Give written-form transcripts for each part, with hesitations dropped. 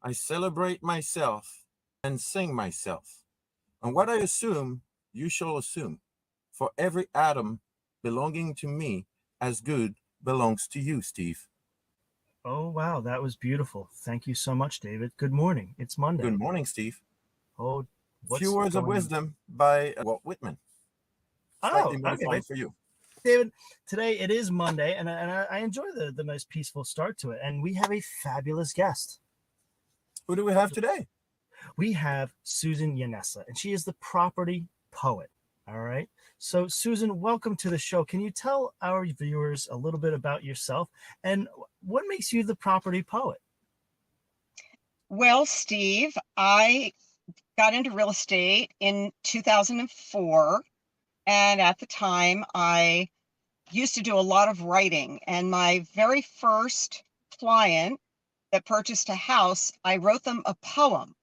I celebrate myself and sing myself. And what I assume, you shall assume. For every atom belonging to me as good belongs to you, Steve. Oh, wow. That was beautiful. Thank you so much, David. Good morning. It's Monday. Good morning, Steve. Oh, Few what's Words of going on? Wisdom by Walt Whitman. Slightly Oh, okay. modified for you. David, today it is Monday, and I enjoy the nice, peaceful start to it. And we have a fabulous guest. Who do we have today? We have Susan Yannessa, and she is the property poet. All right. So, Susan, welcome to the show. Can you tell our viewers a little bit about yourself and what makes you the property poet? Well, Steve, I got into real estate in 2004. And at the time, I used to do a lot of writing. And my very first client that purchased a house, I wrote them a poem.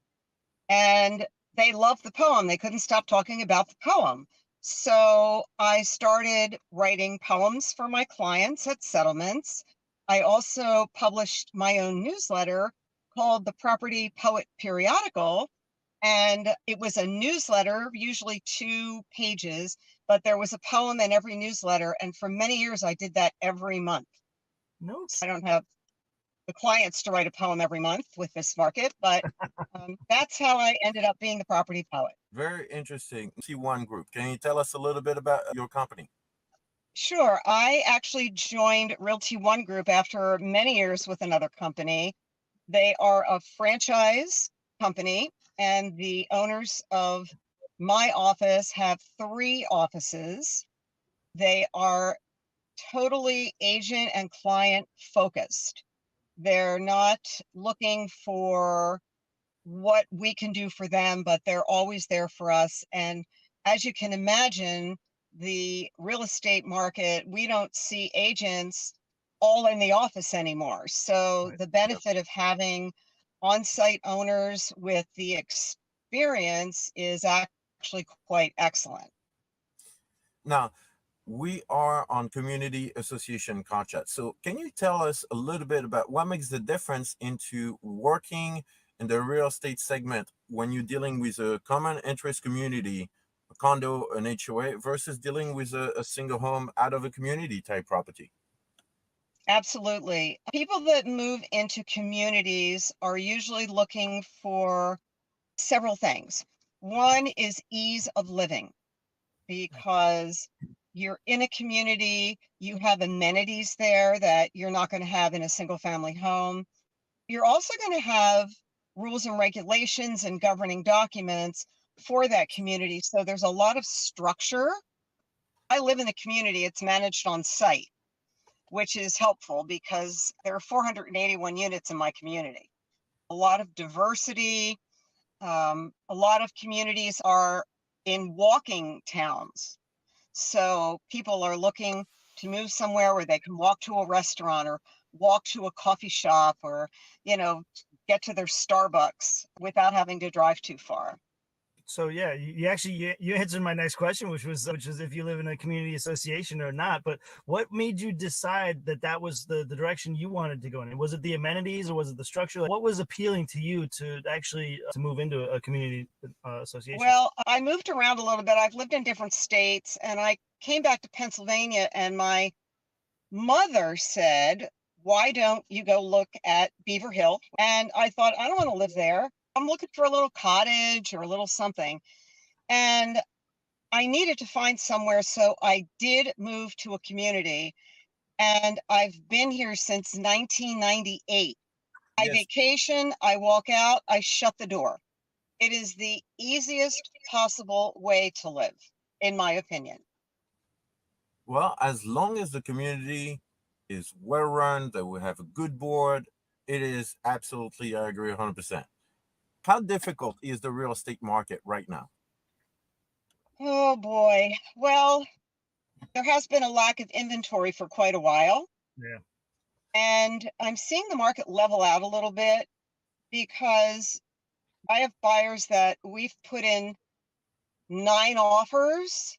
And they loved the poem. They couldn't stop talking about the poem. So I started writing poems for my clients at settlements. I also published my own newsletter called the Property Poet Periodical. And it was a newsletter, usually 2 pages, but there was a poem in every newsletter. And for many years, I did that every month. No. I don't have the clients to write a poem every month with this market, but that's how I ended up being the property poet. Very interesting. Realty One Group. Can you tell us a little bit about your company? Sure. I actually joined Realty One Group after many years with another company. They are a franchise company, and the owners of my office have 3 offices. They are totally agent and client focused. They're not looking for what we can do for them, but they're always there for us. And as you can imagine, the real estate market, we don't see agents all in the office anymore. So Right. the benefit of having on-site owners with the experience is actually quite excellent. Now, we are on community association contract. So can you tell us a little bit about what makes the difference into working in the real estate segment when you're dealing with a common interest community, a condo, an HOA, versus dealing with a single home out of a community type property? Absolutely. People that move into communities are usually looking for several things. One is ease of living, because you're in a community, you have amenities there that you're not going to have in a single family home. You're also going to have rules and regulations and governing documents for that community. So there's a lot of structure. I live in the community, it's managed on site, which is helpful because there are 481 units in my community. A lot of diversity. A lot of communities are in walking towns. So people are looking to move somewhere where they can walk to a restaurant or walk to a coffee shop or, get to their Starbucks without having to drive too far. So yeah, you actually you answered my next question, which was if you live in a community association or not. But what made you decide that was the direction you wanted to go in? Was it the amenities or was it the structure? Like, what was appealing to you to actually to move into a community association? Well, I moved around a little bit. I've lived in different states, and I came back to Pennsylvania, and my mother said, "Why don't you go look at Beaver Hill?" And I thought, I don't want to live there. I'm looking for a little cottage or a little something. And I needed to find somewhere. So I did move to a community, and I've been here since 1998. I Yes. vacation, I walk out, I shut the door. It is the easiest possible way to live, in my opinion. Well, as long as the community is well run, that we have a good board, it is absolutely, I agree 100%. How difficult is the real estate market right now? Oh boy. Well, there has been a lack of inventory for quite a while. Yeah. And I'm seeing the market level out a little bit because I have buyers that we've put in 9 offers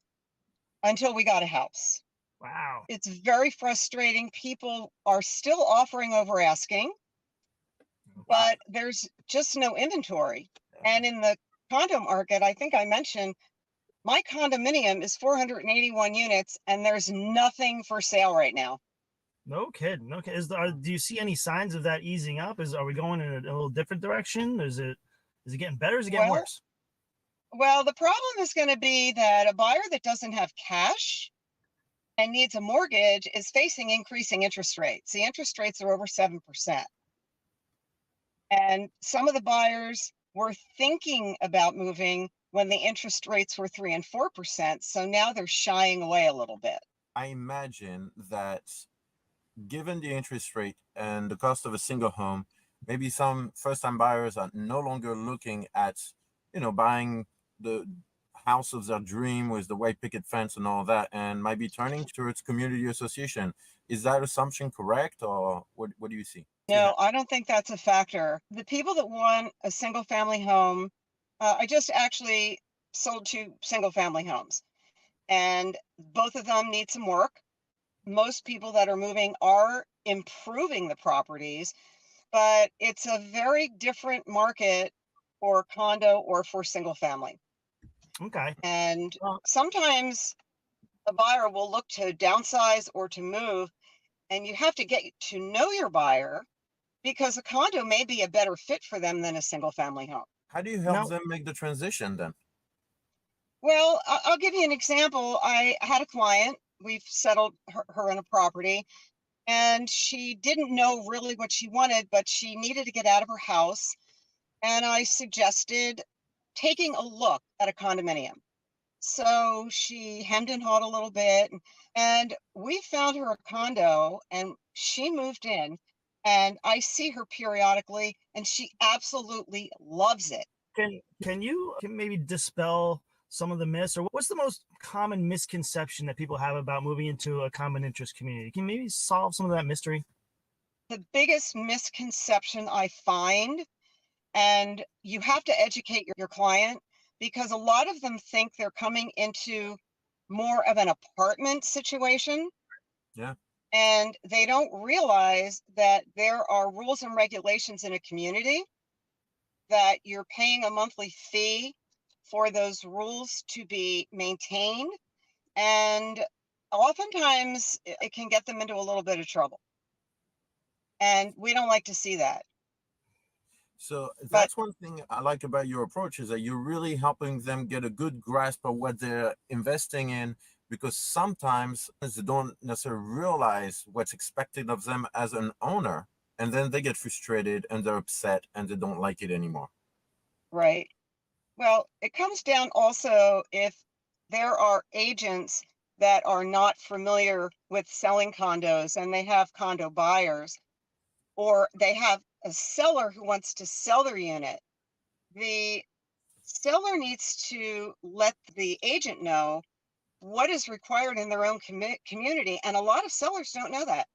until we got a house. Wow. It's very frustrating. People are still offering over asking. but there's just no inventory. And in the condo market, I think I mentioned my condominium is 481 units and there's nothing for sale right now. No kidding. No kidding. Do you see any signs of that easing up? Are we going in a little different direction? Is it getting better? Is it getting Well, worse? well, the problem is going to be that a buyer that doesn't have cash and needs a mortgage is facing increasing interest rates. The interest rates are over 7%. And some of the buyers were thinking about moving when the interest rates were 3 and 4%. So now they're shying away a little bit. I imagine that given the interest rate and the cost of a single home, maybe some first-time buyers are no longer looking at, buying the house of their dream with the white picket fence and all that, and might be turning towards community association. Is that assumption correct, or what do you see? No, I don't think that's a factor. The people that want a single family home, I just actually sold 2 single family homes, and both of them need some work. Most people that are moving are improving the properties, but it's a very different market for condo or for single family. Okay. And Well, sometimes a buyer will look to downsize or to move, and you have to get to know your buyer because a condo may be a better fit for them than a single family home. How do you help now, them make the transition then? Well, I'll give you an example. I had a client, we've settled her in a property, and she didn't know really what she wanted, but she needed to get out of her house. And I suggested taking a look at a condominium. So she hemmed and hawed a little bit, and we found her a condo, and she moved in. And I see her periodically, and she absolutely loves it. can maybe dispel some of the myths, or what's the most common misconception that people have about moving into a common interest community? Can you maybe solve some of that mystery? The biggest misconception I find, and you have to educate your client because a lot of them think they're coming into more of an apartment situation. Yeah. And they don't realize that there are rules and regulations in a community, that you're paying a monthly fee for those rules to be maintained. And oftentimes it can get them into a little bit of trouble. And we don't like to see that. So But that's one thing I like about your approach is that you're really helping them get a good grasp of what they're investing in, because sometimes they don't necessarily realize what's expected of them as an owner, and then they get frustrated and they're upset and they don't like it anymore. right. Well, it comes down also if there are agents that are not familiar with selling condos and they have condo buyers, or they have a seller who wants to sell their unit. The seller needs to let the agent know what is required in their own community. And a lot of sellers don't know that.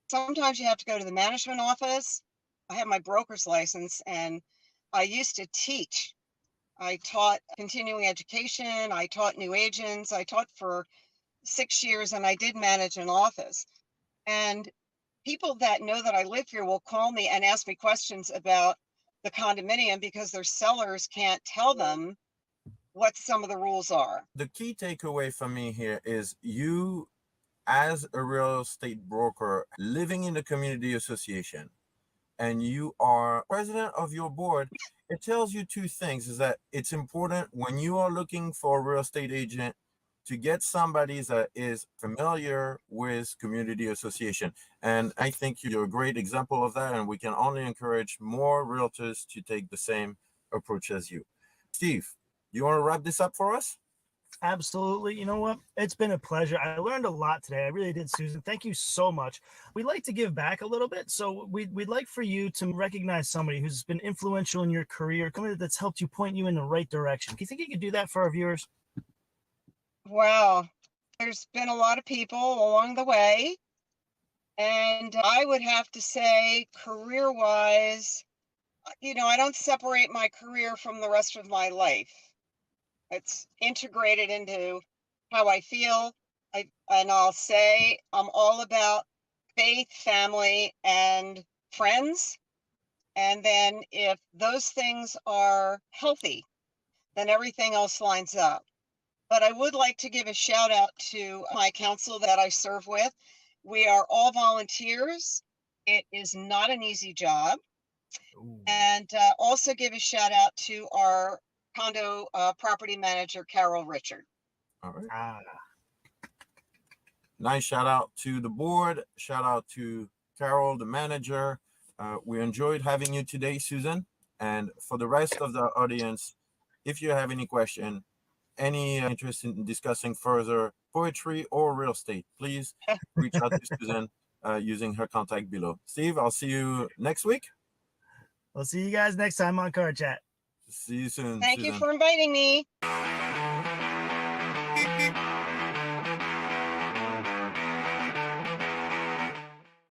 Sometimes you have to go to the management office. I have my broker's license and I used to teach. I taught continuing education. I taught new agents. I taught for 6 years and I did manage an office. And people that know that I live here will call me and ask me questions about the condominium because their sellers can't tell them what some of the rules are. The key takeaway for me here is you, as a real estate broker living in the community association, and you are president of your board, it tells you two things: is that it's important when you are looking for a real estate agent to get somebody that is familiar with community association. And I think you're a great example of that, and we can only encourage more realtors to take the same approach as you. Steve, you want to wrap this up for us? Absolutely. You know what? It's been a pleasure. I learned a lot today. I really did, Susan. Thank you so much. We'd like to give back a little bit. So we'd like for you to recognize somebody who's been influential in your career, somebody that's helped you point you in the right direction. Do you think you could do that for our viewers? Wow, there's been a lot of people along the way. And I would have to say, career wise, I don't separate my career from the rest of my life. It's integrated into how I feel. And I'll say I'm all about faith, family, and friends. And then if those things are healthy, then everything else lines up. But I would like to give a shout out to my council that I serve with. We are all volunteers. It is not an easy job. Ooh. And also give a shout out to our condo property manager, Carol Richard. All right. Ah, Nice shout out to the board. Shout out to Carol, the manager. We enjoyed having you today, Susan. And for the rest of the audience, if you have any question, any interest in discussing further poetry or real estate, please reach out to Susan using her contact below. Steve, I'll see you next week. we'll see you guys next time on Car Chat. See you soon, Thank Susan. you for inviting me.